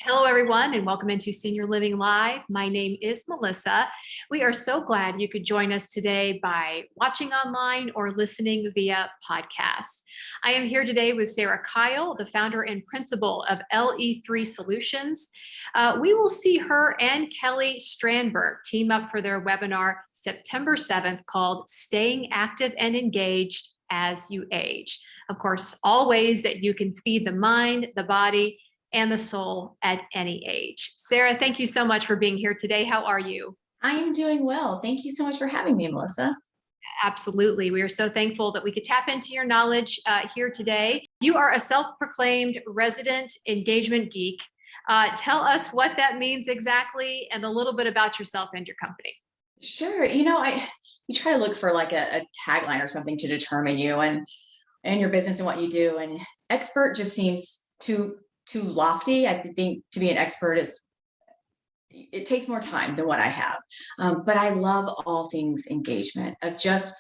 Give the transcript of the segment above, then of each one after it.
Hello, everyone, and welcome into Senior Living Live. My name is Melissa. We are so glad you could join us today by watching online or listening via podcast. I am here today with Sara Kyle, the founder and principal of LE3 Solutions. We will see her and Kelly Strandberg team up for their webinar September 7th called Staying Active and Engaged as You Age. Of course, all ways that you can feed the mind, the body, and the soul at any age. Sara, thank you so much for being here today. How are you? I am doing well. Thank you so much for having me, Melissa. Absolutely. We are so thankful that we could tap into your knowledge here today. You are a self-proclaimed resident engagement geek. Tell us what that means exactly and a little bit about yourself and your company. Sure. You try to look for like a tagline or something to determine you and your business and what you do. And expert just seems too lofty. I think to be an expert it takes more time than what I have. But I love all things engagement of just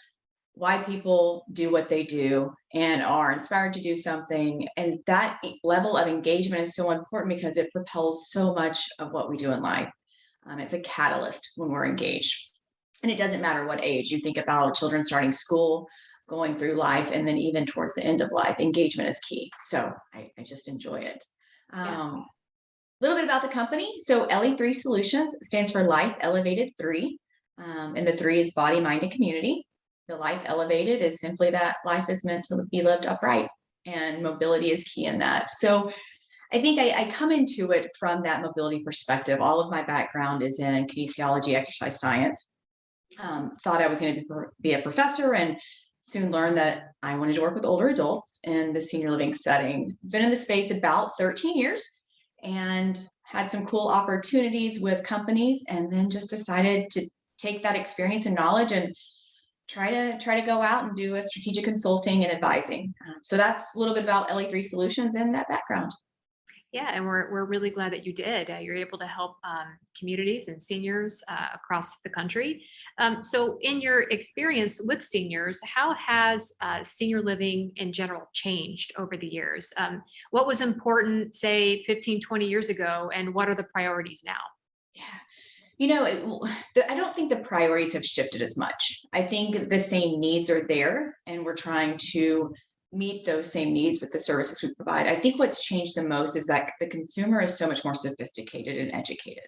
why people do what they do and are inspired to do something. And that level of engagement is so important because it propels so much of what we do in life. It's a catalyst when we're engaged. And it doesn't matter what age. You think about children starting school, going through life, and then even towards the end of life, engagement is key. So I just enjoy it. A little bit about the company. So LE3 Solutions stands for Life Elevated 3. And the 3 is body, mind, and community. The life elevated is simply that life is meant to be lived upright, and mobility is key in that. So I think I come into it from that mobility perspective. All of my background is in kinesiology, exercise science. Thought I was going to be a professor and soon learned that I wanted to work with older adults in the senior living setting. Been in the space about 13 years and had some cool opportunities with companies, and then just decided to take that experience and knowledge and try to go out and do a strategic consulting and advising. So that's a little bit about LE3 Solutions and that background. Yeah, and we're really glad that you did. You're able to help communities and seniors across the country. So, in your experience with seniors, how has senior living in general changed over the years? What was important, say, 15, 20 years ago, and what are the priorities now? Yeah. I don't think the priorities have shifted as much. I think the same needs are there, and we're trying to meet those same needs with the services we provide. I think what's changed the most is that the consumer is so much more sophisticated and educated.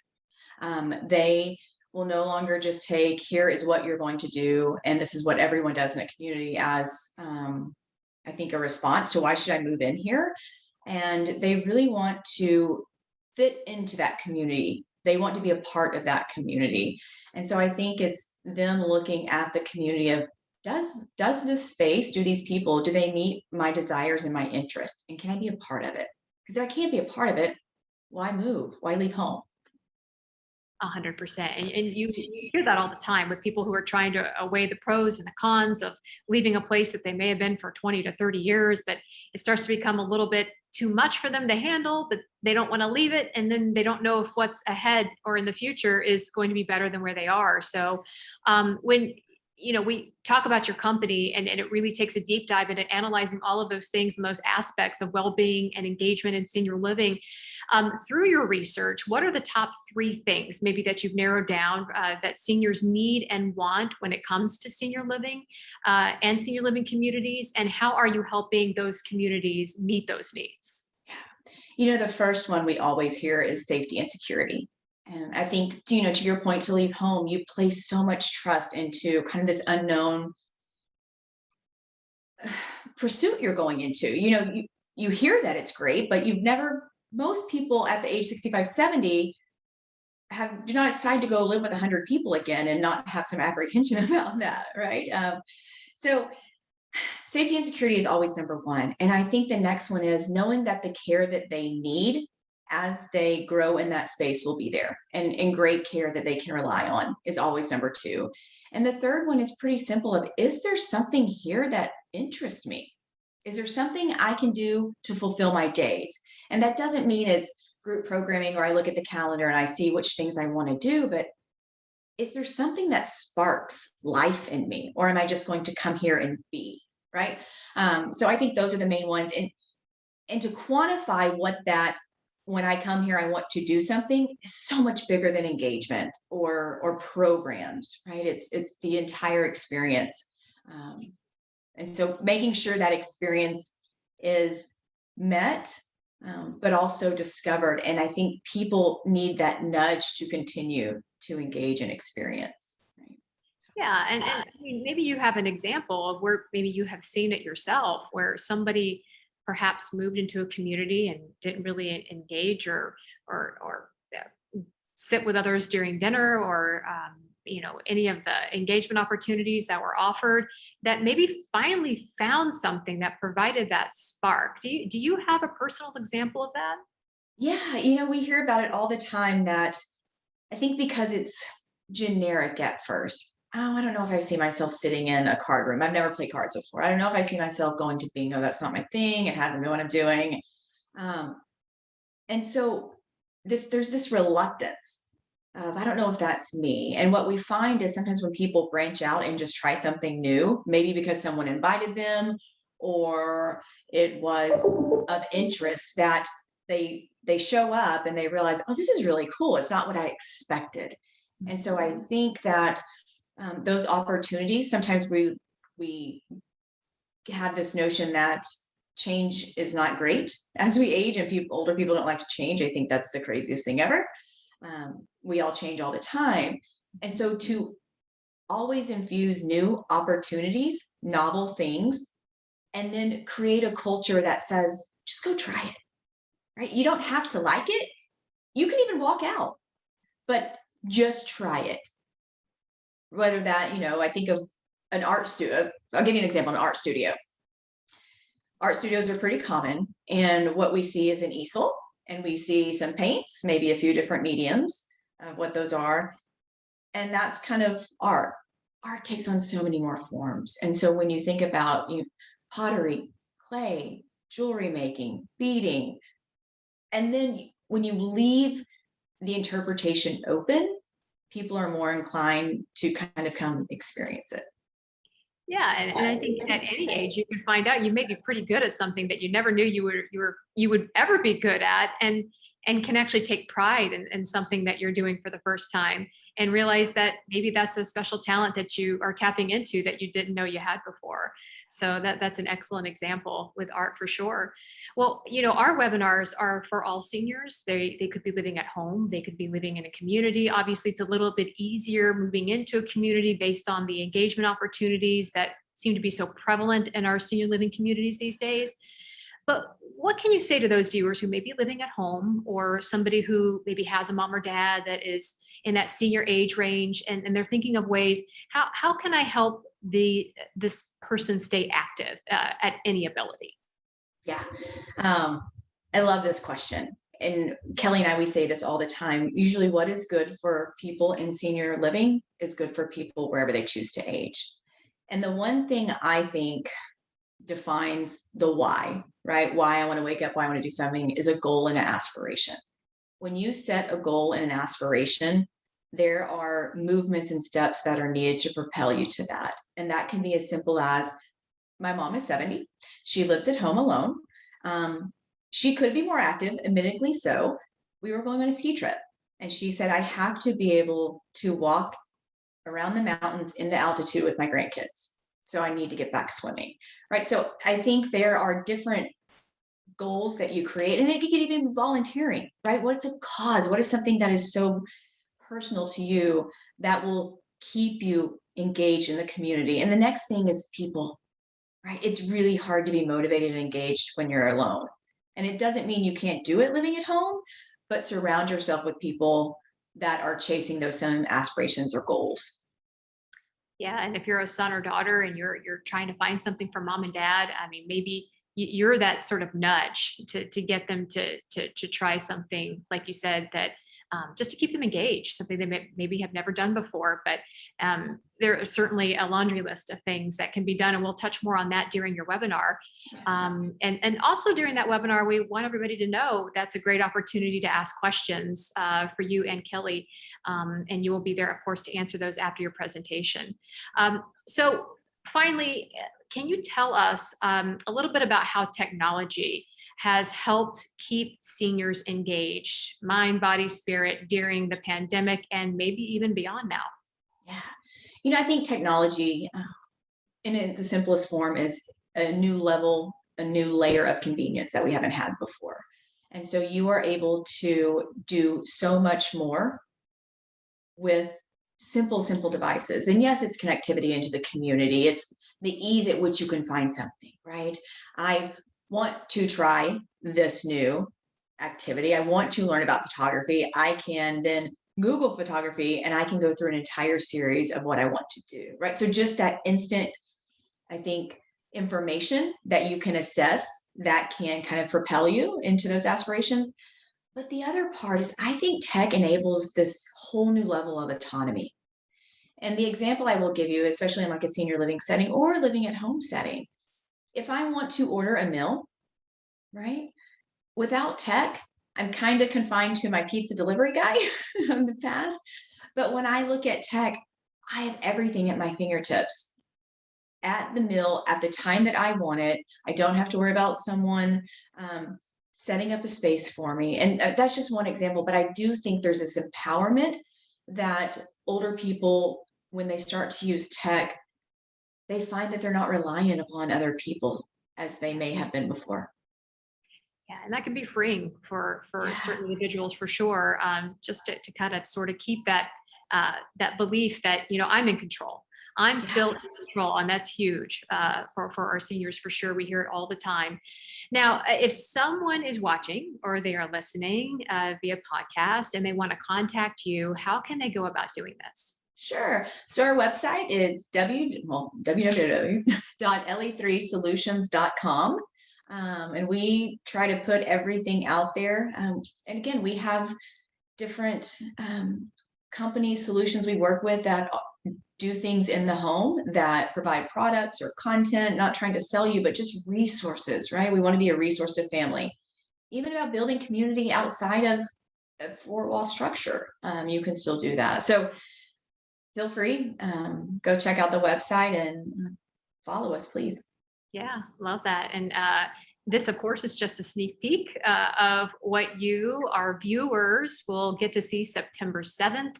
They will no longer just take, here is what you're going to do, and this is what everyone does in a community as, I think, a response to why should I move in here? And they really want to fit into that community. They want to be a part of that community. And so I think it's them looking at the community of, does this space, do these people, do they meet my desires and my interests? And can I be a part of it? Because if I can't be a part of it, why move? Why leave home? 100%. And you hear that all the time with people who are trying to weigh the pros and the cons of leaving a place that they may have been for 20 to 30 years, but it starts to become a little bit too much for them to handle, but they don't want to leave it. And then they don't know if what's ahead or in the future is going to be better than where they are. So when we talk about your company and it really takes a deep dive into analyzing all of those things and those aspects of well-being and engagement in senior living. Through your research, what are the top 3 things maybe that you've narrowed down that seniors need and want when it comes to senior living and senior living communities? And how are you helping those communities meet those needs? The first one we always hear is safety and security. And I think, to your point, to leave home, you place so much trust into kind of this unknown pursuit you're going into. You hear that it's great, but most people at the age 65, 70 do not decide to go live with 100 people again and not have some apprehension about that, right? So safety and security is always number one. And I think the next one is knowing that the care that they need as they grow in that space will be there, and great care that they can rely on is always number 2. And the third one is pretty simple of, is there something here that interests me? Is there something I can do to fulfill my days? And that doesn't mean it's group programming or I look at the calendar and I see which things I want to do, but is there something that sparks life in me? Or am I just going to come here and be, right? So I think those are the main ones. And to quantify what when I come here, I want to do something is so much bigger than engagement or programs, right? It's the entire experience. Um, and so making sure that experience is met, but also discovered. And I think people need that nudge to continue to engage and experience. Right? Yeah, and I mean, maybe you have an example of where maybe you have seen it yourself, where somebody perhaps moved into a community and didn't really engage or sit with others during dinner or any of the engagement opportunities that were offered that maybe finally found something that provided that spark. Do you have a personal example of that? Yeah, we hear about it all the time that I think because it's generic at first. Oh, I don't know if I see myself sitting in a card room. I've never played cards before. I don't know if I see myself going to bingo. That's not my thing. It hasn't been what I'm doing. Um, and so there's this reluctance of I don't know if that's me. And what we find is sometimes when people branch out and just try something new, maybe because someone invited them or it was of interest that they show up and they realize, oh, this is really cool. It's not what I expected. And so I think that those opportunities, sometimes we have this notion that change is not great as we age, and older people don't like to change. I think that's the craziest thing ever. We all change all the time, and so to always infuse new opportunities, novel things, and then create a culture that says, just go try it. Right? You don't have to like it. You can even walk out, but just try it. Whether that, I think of an art studio. I'll give you an example, an art studio. Art studios are pretty common. And what we see is an easel and we see some paints, maybe a few different mediums of what those are. And that's kind of art. Art takes on so many more forms. And so when you think about pottery, clay, jewelry making, beading, and then when you leave the interpretation open, people are more inclined to kind of come experience it. Yeah, and I think at any age you can find out you may be pretty good at something that you never knew you would ever be good at, and can actually take pride in something that you're doing for the first time and realize that maybe that's a special talent that you are tapping into that you didn't know you had before. So that's an excellent example with art for sure. Well, our webinars are for all seniors. They could be living at home, they could be living in a community. Obviously, it's a little bit easier moving into a community based on the engagement opportunities that seem to be so prevalent in our senior living communities these days. But what can you say to those viewers who may be living at home, or somebody who maybe has a mom or dad that is in that senior age range, and they're thinking of ways, how can I help this person stay active at any ability? Yeah. Um, I love this question. And Kelly and I, we say this all the time. Usually, what is good for people in senior living is good for people wherever they choose to age. And the one thing I think defines the why, right? Why I want to wake up, why I want to do something is a goal and an aspiration. When you set a goal and an aspiration, there are movements and steps that are needed to propel you to that. And that can be as simple as my mom is 70. She lives at home alone. She could be more active, admittedly so. We were going on a ski trip, and she said, I have to be able to walk around the mountains in the altitude with my grandkids. So I need to get back swimming. Right. So I think there are different goals that you create, and it could even be volunteering, right? What's a cause? What is something that is so personal to you that will keep you engaged in the community? And the next thing is people, right? It's really hard to be motivated and engaged when you're alone. And it doesn't mean you can't do it living at home, but surround yourself with people that are chasing those same aspirations or goals. Yeah, and if you're a son or daughter and you're trying to find something for mom and dad, I mean, maybe you're that sort of nudge to get them to try something, like you said, that just to keep them engaged, something they maybe have never done before. But there is certainly a laundry list of things that can be done, and we'll touch more on that during your webinar. And also during that webinar, we want everybody to know that's a great opportunity to ask questions for you and Kelly, and you will be there, of course, to answer those after your presentation. So finally, can you tell us a little bit about how technology has helped keep seniors engaged, mind, body, spirit during the pandemic and maybe even beyond now? Yeah. I think technology the simplest form is a new level, a new layer of convenience that we haven't had before. And so you are able to do so much more with simple devices. And yes, it's connectivity into the community. It's the ease at which you can find something, right? I want to try this new activity. I want to learn about photography. I can then Google photography and I can go through an entire series of what I want to do, right? So just that instant, I think, information that you can assess that can kind of propel you into those aspirations. But the other part is, I think tech enables this whole new level of autonomy. And the example I will give you, especially in like a senior living setting or living at home setting, if I want to order a meal, right, without tech, I'm kind of confined to my pizza delivery guy of the past. But when I look at tech, I have everything at my fingertips at the mill at the time that I want it. I don't have to worry about someone setting up a space for me. And that's just one example, but I do think there's this empowerment that older people, when they start to use tech, they find that they're not reliant upon other people as they may have been before. Yeah, and that can be freeing for certain Yes. individuals for sure. Just to kind of sort of keep that belief that I'm in control. I'm still in Yes. control, and that's huge for our seniors for sure. We hear it all the time. Now, if someone is watching or they are listening via podcast and they want to contact you, how can they go about doing this? Sure. So our website is www.le3solutions.com. And we try to put everything out there. And again, we have different companies, solutions we work with that do things in the home that provide products or content, not trying to sell you, but just resources, right? We want to be a resource to family. Even about building community outside of a four-wall structure, you can still do that. So feel free, go check out the website and follow us, please. Yeah, love that. And this, of course, is just a sneak peek of what you, our viewers, will get to see September 7th.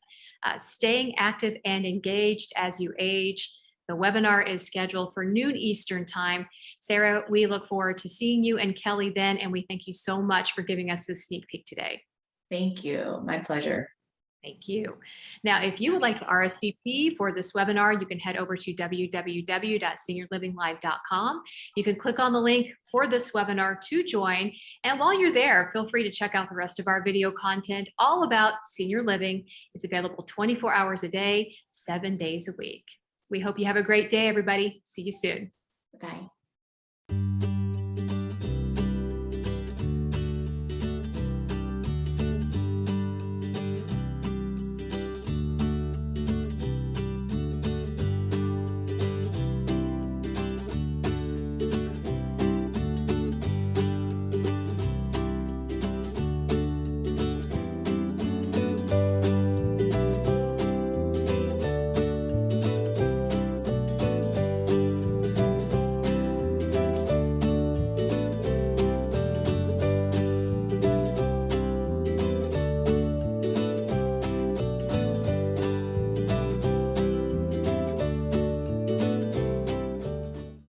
Staying active and engaged as you age. The webinar is scheduled for noon Eastern time. Sara, we look forward to seeing you and Kelly then, and we thank you so much for giving us this sneak peek today. Thank you. My pleasure. Thank you. Now, if you would like to RSVP for this webinar, you can head over to www.seniorlivinglive.com. You can click on the link for this webinar to join. And while you're there, feel free to check out the rest of our video content all about senior living. It's available 24 hours a day, 7 days a week. We hope you have a great day, everybody. See you soon. Bye.